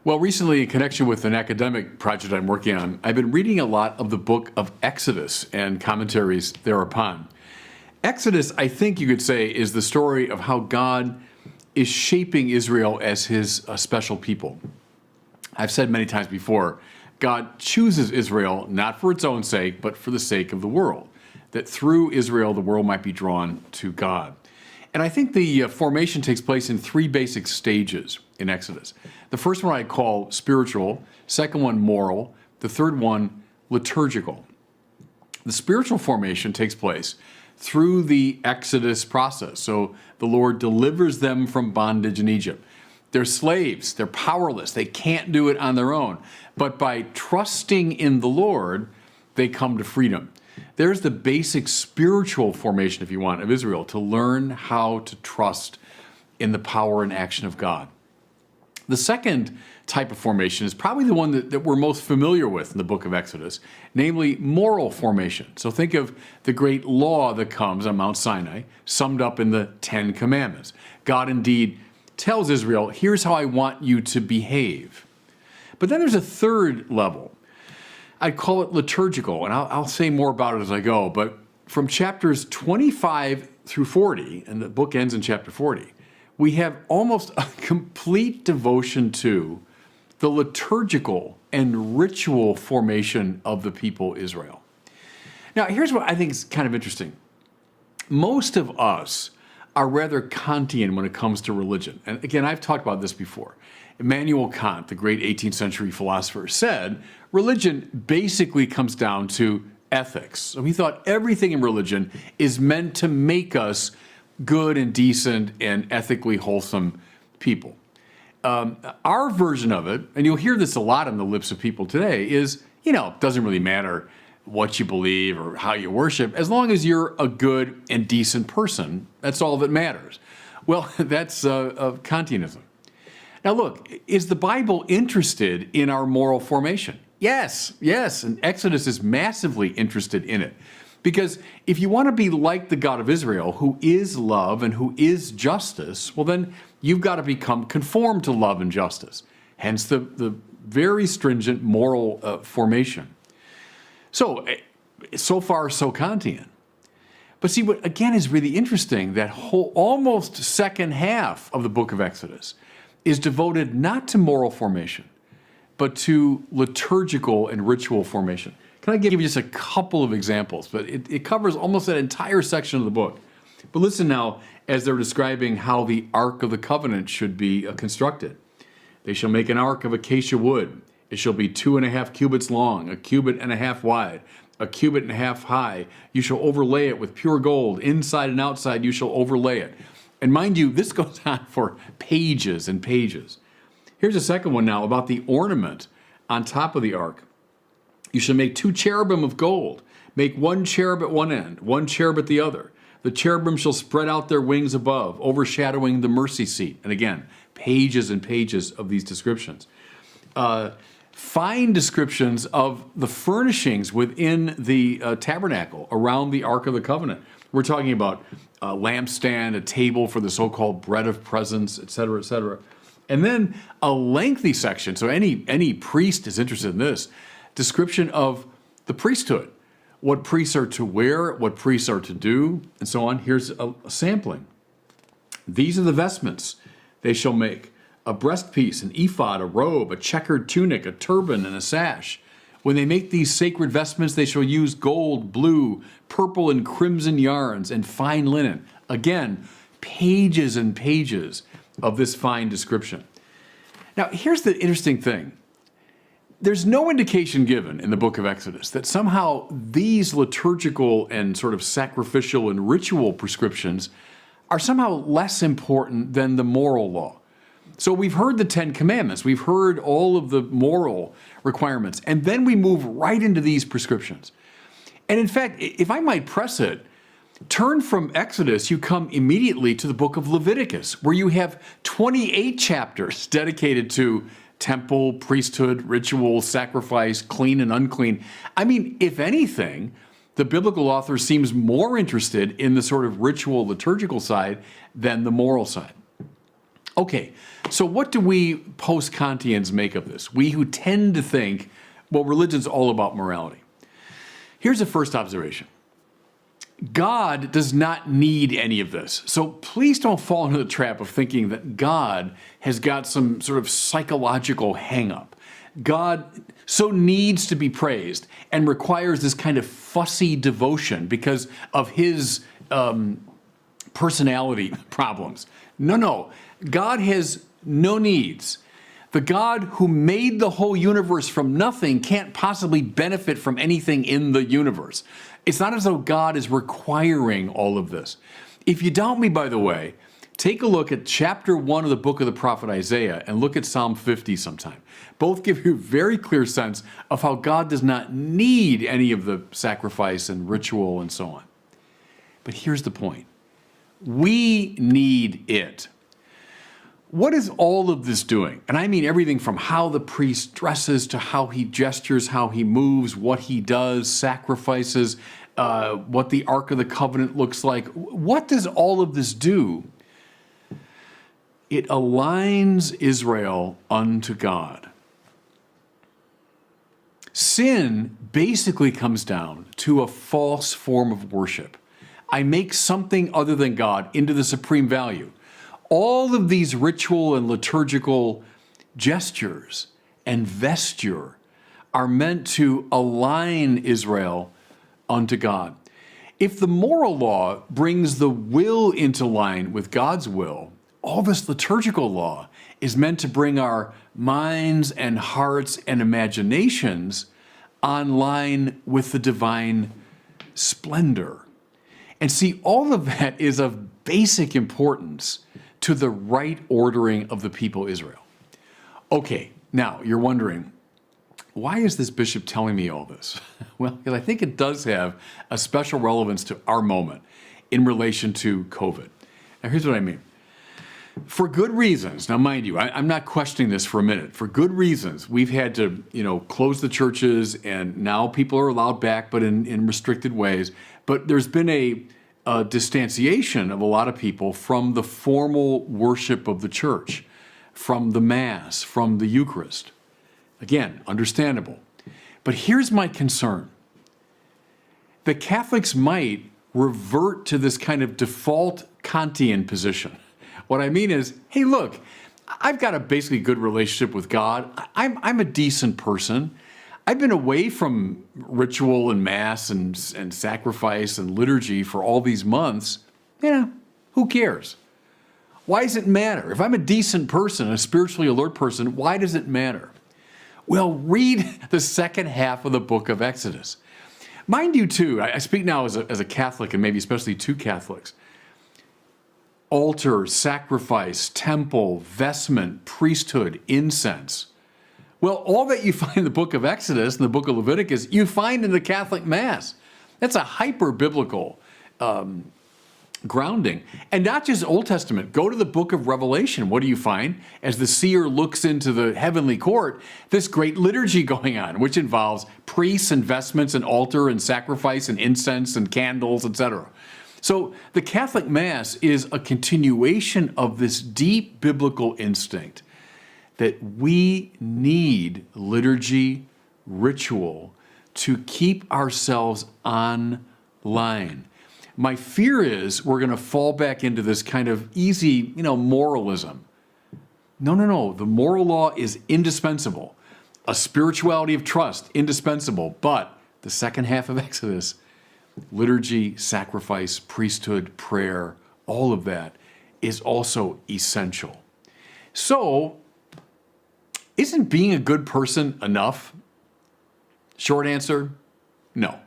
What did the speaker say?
Well, recently, in connection with an academic project I'm working on, I've been reading a lot of the book of Exodus and commentaries thereupon. Exodus, I think you could say, is the story of how God is shaping Israel as his special people. I've said many times before, God chooses Israel not for its own sake, but for the sake of the world, that through Israel the world might be drawn to God. And I think the formation takes place in three basic stages in Exodus. The first one I call spiritual, second one moral, the third one liturgical. The spiritual formation takes place through the Exodus process. So the Lord delivers them from bondage in Egypt. They're slaves, they're powerless, they can't do it on their own. But by trusting in the Lord, they come to freedom. There's the basic spiritual formation, if you want, of Israel, to learn how to trust in the power and action of God. The second type of formation is probably the one that we're most familiar with in the book of Exodus, namely moral formation. So think of the great law that comes on Mount Sinai, summed up in the Ten Commandments. God indeed tells Israel, here's how I want you to behave. But then there's a third level. I'd call it liturgical, and I'll say more about it as I go, but from chapters 25 through 40, and the book ends in chapter 40, we have almost a complete devotion to the liturgical and ritual formation of the people Israel. Now, here's what I think is kind of interesting. Most of us are rather Kantian when it comes to religion. And again, I've talked about this before. Immanuel Kant, the great 18th century philosopher, said religion basically comes down to ethics. So he thought everything in religion is meant to make us good and decent and ethically wholesome people. Our version of it, and you'll hear this a lot on the lips of people today, is, it doesn't really matter what you believe or how you worship, as long as you're a good and decent person, that's all that matters. Well, that's Kantianism. Now look, is the Bible interested in our moral formation? Yes, and Exodus is massively interested in it. Because if you want to be like the God of Israel, who is love and who is justice, well then you've got to become conformed to love and justice. Hence the very stringent moral formation. So far so Kantian. But see, what again is really interesting, that whole almost second half of the book of Exodus is devoted not to moral formation, but to liturgical and ritual formation. Can I give you just a couple of examples? But it covers almost that entire section of the book. But listen now, as they're describing how the Ark of the Covenant should be constructed. They shall make an ark of acacia wood. It shall be 2.5 cubits long, 1.5 cubits wide, 1.5 cubits high. You shall overlay it with pure gold. Inside and outside you shall overlay it. And mind you, this goes on for pages and pages. Here's a second one now about the ornament on top of the ark. You shall make 2 cherubim of gold. Make 1 cherub at one end, 1 cherub at the other. The cherubim shall spread out their wings above, overshadowing the mercy seat. And again, pages and pages of these descriptions. Fine descriptions of the furnishings within the tabernacle around the Ark of the Covenant. We're talking about a lampstand, a table for the so-called bread of presence, etc., etc. And then a lengthy section, so any priest is interested in this, description of the priesthood, what priests are to wear, what priests are to do, and so on. Here's a sampling. These are the vestments they shall make: a breastpiece, an ephod, a robe, a checkered tunic, a turban, and a sash. When they make these sacred vestments, they shall use gold, blue, purple, and crimson yarns, and fine linen. Again, pages and pages of this fine description. Now, here's the interesting thing. There's no indication given in the book of Exodus that somehow these liturgical and sort of sacrificial and ritual prescriptions are somehow less important than the moral law. So we've heard the Ten Commandments, we've heard all of the moral requirements, and then we move right into these prescriptions. And in fact, if I might press it, turn from Exodus, you come immediately to the book of Leviticus, where you have 28 chapters dedicated to temple, priesthood, ritual, sacrifice, clean and unclean. I mean, if anything, the biblical author seems more interested in the sort of ritual, liturgical side than the moral side. Okay, so what do we post-Kantians make of this? We who tend to think, well, religion's all about morality. Here's the first observation. God does not need any of this. So please don't fall into the trap of thinking that God has got some sort of psychological hang-up. God so needs to be praised and requires this kind of fussy devotion because of his personality problems. No. God has no needs. The God who made the whole universe from nothing can't possibly benefit from anything in the universe. It's not as though God is requiring all of this. If you doubt me, by the way, take a look at chapter 1 of the book of the prophet Isaiah and look at Psalm 50 sometime. Both give you a very clear sense of how God does not need any of the sacrifice and ritual and so on. But here's the point. We need it. What is all of this doing? And I mean everything from how the priest dresses to how he gestures, how he moves, what he does, sacrifices, what the Ark of the Covenant looks like. What does all of this do? It aligns Israel unto God. Sin basically comes down to a false form of worship. I make something other than God into the supreme value. All of these ritual and liturgical gestures and vesture are meant to align Israel unto God. If the moral law brings the will into line with God's will, all this liturgical law is meant to bring our minds and hearts and imaginations on line with the divine splendor. And see, all of that is of basic importance to the right ordering of the people Israel. Okay, now you're wondering, why is this bishop telling me all this? Well, because I think it does have a special relevance to our moment in relation to COVID. Now here's what I mean. For good reasons, now mind you, I'm not questioning this for a minute. For good reasons, we've had to, close the churches, and now people are allowed back, but in restricted ways. But there's been a distanciation of a lot of people from the formal worship of the church, from the Mass, from the Eucharist. Again, understandable. But here's my concern. The Catholics might revert to this kind of default Kantian position. What I mean is, hey, look, I've got a basically good relationship with God. I'm a decent person. I've been away from ritual and Mass and sacrifice and liturgy for all these months. Who cares? Why does it matter? If I'm a decent person, a spiritually alert person, why does it matter? Well, read the second half of the book of Exodus. Mind you, too, I speak now as a Catholic, and maybe especially to Catholics. Altar, sacrifice, temple, vestment, priesthood, incense. Well, all that you find in the book of Exodus and the book of Leviticus, you find in the Catholic Mass. That's a hyper-biblical grounding. And not just Old Testament. Go to the book of Revelation. What do you find? As the seer looks into the heavenly court, this great liturgy going on, which involves priests and vestments and altar and sacrifice and incense and candles, etc. So the Catholic Mass is a continuation of this deep biblical instinct that we need liturgy, ritual, to keep ourselves on line. My fear is we're going to fall back into this kind of easy, moralism. No. The moral law is indispensable. A spirituality of trust, indispensable. But the second half of Exodus, liturgy, sacrifice, priesthood, prayer, all of that is also essential. So, isn't being a good person enough? Short answer, no.